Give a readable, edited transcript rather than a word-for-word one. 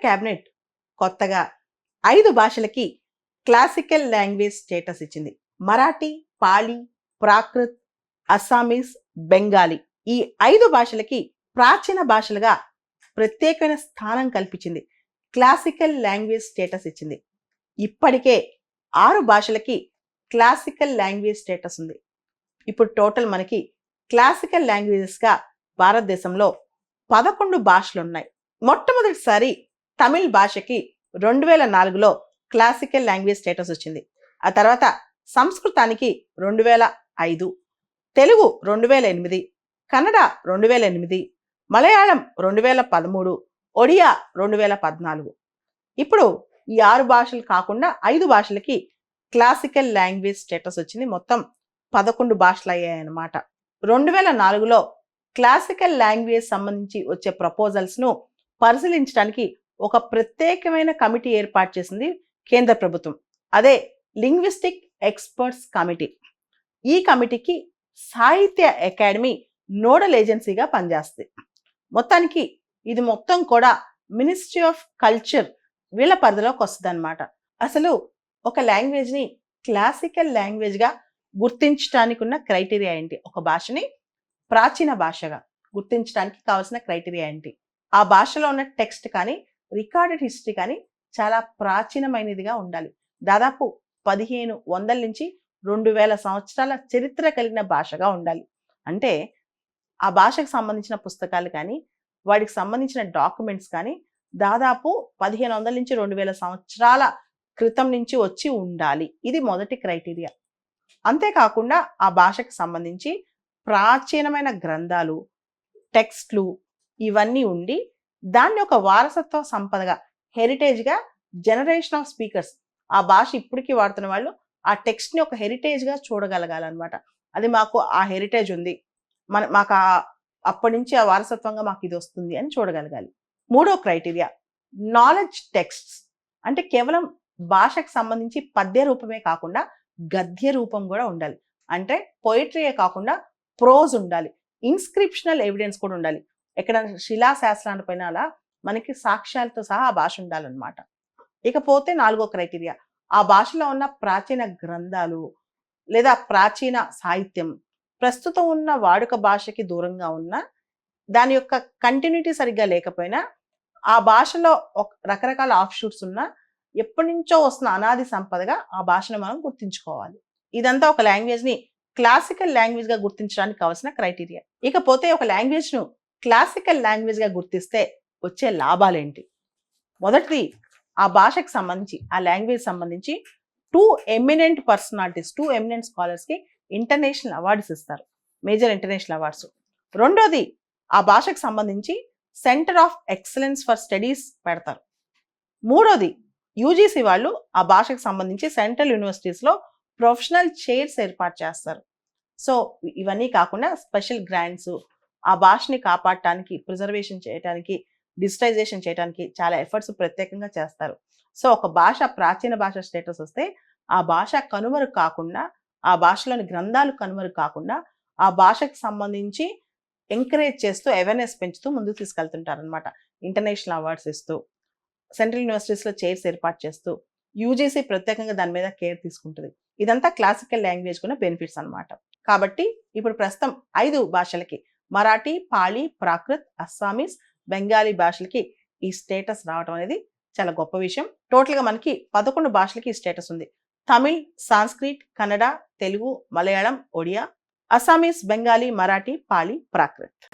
Cabinet కొత్తగా 5 భాషలకి classical language status ఇచ్చింది. Marathi, Pali, Prakrit, Assamese, Bengali ఈ 5 భాషలకి ప్రాచీన భాషలుగా ప్రత్యేకమైన స్థానం కల్పించింది. క్లాసికల్ లాంగ్వేజ్ స్టేటస్ ఇచ్చింది. ఇప్పటికే 6 భాషలకి క్లాసికల్ లాంగ్వేజ్ స్టేటస్ ఉంది. ఇప్పుడు టోటల్ మనకి క్లాసికల్ లాంగ్వేజెస్గా భారతదేశంలో 11 భాషలు ఉన్నాయి. మొట్టమొదటిసారి తమిళ్ భాషకి 2004లో క్లాసికల్ లాంగ్వేజ్ స్టేటస్ వచ్చింది. ఆ తర్వాత సంస్కృతానికి 2005, తెలుగు 2008, కన్నడ 2008, మలయాళం 2013, ఒడియా 2014. ఇప్పుడు ఈ 6 భాషలు కాకుండా 5 భాషలకి క్లాసికల్ లాంగ్వేజ్ స్టేటస్ వచ్చింది. మొత్తం 11 భాషలు అయ్యాయన్నమాట. 2004లో క్లాసికల్ లాంగ్వేజ్ సంబంధించి వచ్చే ప్రపోజల్స్ను పరిశీలించడానికి ఒక ప్రత్యేకమైన కమిటీ ఏర్పాటు చేసింది కేంద్ర ప్రభుత్వం. అదే లింగ్విస్టిక్ ఎక్స్పర్ట్స్ కమిటీ. ఈ కమిటీకి సాహిత్య అకాడమీ నోడల్ ఏజెన్సీగా పనిచేస్తుంది. మొత్తానికి ఇది మొత్తం కూడా మినిస్ట్రీ ఆఫ్ కల్చర్ వీళ్ళ పరిధిలోకి వస్తుంది అనమాట. అసలు ఒక లాంగ్వేజ్ని క్లాసికల్ లాంగ్వేజ్గా గుర్తించడానికి ఉన్న క్రైటీరియా ఏంటి? ఒక భాషని ప్రాచీన భాషగా గుర్తించడానికి కావాల్సిన క్రైటీరియా ఏంటి? ఆ భాషలో ఉన్న టెక్స్ట్ కానీ రికార్డెడ్ హిస్టరీ కానీ చాలా ప్రాచీనమైనదిగా ఉండాలి. దాదాపు 1500 నుంచి 2000 సంవత్సరాల చరిత్ర కలిగిన భాషగా ఉండాలి. అంటే ఆ భాషకు సంబంధించిన పుస్తకాలు కానీ వాటికి సంబంధించిన డాక్యుమెంట్స్ కానీ దాదాపు 1500 నుంచి 2000 సంవత్సరాల క్రితం నుంచి వచ్చి ఉండాలి. ఇది మొదటి క్రైటీరియా. అంతేకాకుండా ఆ భాషకు సంబంధించి ప్రాచీనమైన గ్రంథాలు, టెక్స్ట్లు ఇవన్నీ ఉండి దాన్ని ఒక వారసత్వ సంపదగా, హెరిటేజ్గా జనరేషన్ ఆఫ్ స్పీకర్స్ ఆ భాష ఇప్పటికీ వాడుతున్న వాళ్ళు ఆ టెక్స్ట్ని ఒక హెరిటేజ్గా చూడగలగాలన్నమాట. అది మాకు ఆ హెరిటేజ్ ఉంది, మాకు అప్పటి నుంచి ఆ వారసత్వంగా మాకు ఇది వస్తుంది అని చూడగలగాలి. మూడో క్రైటీరియా నాలెడ్జ్ టెక్స్ట్స్. అంటే కేవలం భాషకు సంబంధించి పద్య రూపమే కాకుండా గద్య రూపం కూడా ఉండాలి. అంటే పోయిటరీయే కాకుండా ప్రోజ్ ఉండాలి. ఇన్స్క్రిప్షనల్ ఎవిడెన్స్ కూడా ఉండాలి. ఎక్కడ శిలాశాస్త్రాల పైన అలా మనకి సాక్ష్యాలతో సహా ఆ భాష ఉండాలన్నమాట. ఇకపోతే 4వ క్రైటీరియా ఆ భాషలో ఉన్న ప్రాచీన గ్రంథాలు లేదా ప్రాచీన సాహిత్యం ప్రస్తుతం ఉన్న వాడుక భాషకి దూరంగా ఉన్న దాని యొక్క కంటిన్యూటీ సరిగ్గా లేకపోయినా ఆ భాషలో రకరకాల ఆఫ్షూట్స్ ఉన్న ఎప్పటి నుంచో వస్తున్న అనాది సంపదగా ఆ భాషను మనం గుర్తించుకోవాలి. ఇదంతా ఒక లాంగ్వేజ్ని క్లాసికల్ లాంగ్వేజ్గా గుర్తించడానికి కావాల్సిన క్రైటీరియా. ఇకపోతే ఒక లాంగ్వేజ్ను క్లాసికల్ లాంగ్వేజ్గా గుర్తిస్తే వచ్చే లాభాలేంటి? మొదటిది ఆ భాషకు సంబంధించి ఆ లాంగ్వేజ్ సంబంధించి 2 ఎమినెంట్ పర్సనాలిటీస్ 2 ఎమినెంట్ స్కాలర్స్కి ఇంటర్నేషనల్ అవార్డ్స్ ఇస్తారు, మేజర్ ఇంటర్నేషనల్ అవార్డ్స్. రెండోది ఆ భాషకు సంబంధించి centre of excellence for studies పెడతారు. మూడోది యూజీసీ వాళ్ళు ఆ భాషకు సంబంధించి సెంట్రల్ యూనివర్సిటీస్లో ప్రొఫెషనల్ చైర్స్ ఏర్పాటు చేస్తారు. సో ఇవన్నీ కాకుండా స్పెషల్ గ్రాంట్స్ ఆ భాషని కాపాడటానికి, ప్రిజర్వేషన్ చేయడానికి, డిజిటైజేషన్ చేయడానికి చాలా ఎఫర్ట్స్ ప్రత్యేకంగా చేస్తారు. సో ఒక భాష ప్రాచీన భాష స్టేటస్ వస్తే ఆ భాష కనుమరుగు కాకుండా, ఆ భాషలోని గ్రంథాలు కనుమరుగు కాకుండా ఆ భాషకు సంబంధించి ఎంకరేజ్ చేస్తూ అవేర్నెస్ పెంచుతూ ముందుకు తీసుకెళ్తుంటారు అనమాట. ఇంటర్నేషనల్ అవార్డ్స్ ఇస్తూ, సెంట్రల్ యూనివర్సిటీస్లో చైర్స్ ఏర్పాటు చేస్తూ, యూజీసీ ప్రత్యేకంగా దాని మీద కేర్ తీసుకుంటుంది. ఇదంతా క్లాసికల్ లాంగ్వేజ్ కూడా బెనిఫిట్స్ అనమాట. కాబట్టి ఇప్పుడు ప్రస్తుతం 5 భాషలకి మరాఠీ, పాళీ, ప్రాకృత్, అస్సామీస్, బెంగాలీ భాషలకి ఈ స్టేటస్ రావడం అనేది చాలా గొప్ప విషయం. టోటల్గా మనకి 11 భాషలకి ఈ స్టేటస్ ఉంది. Tamil, Sanskrit, Kannada, Telugu, Malayalam, Odia, Assamese, Bengali, Marathi, Pali, Prakrit.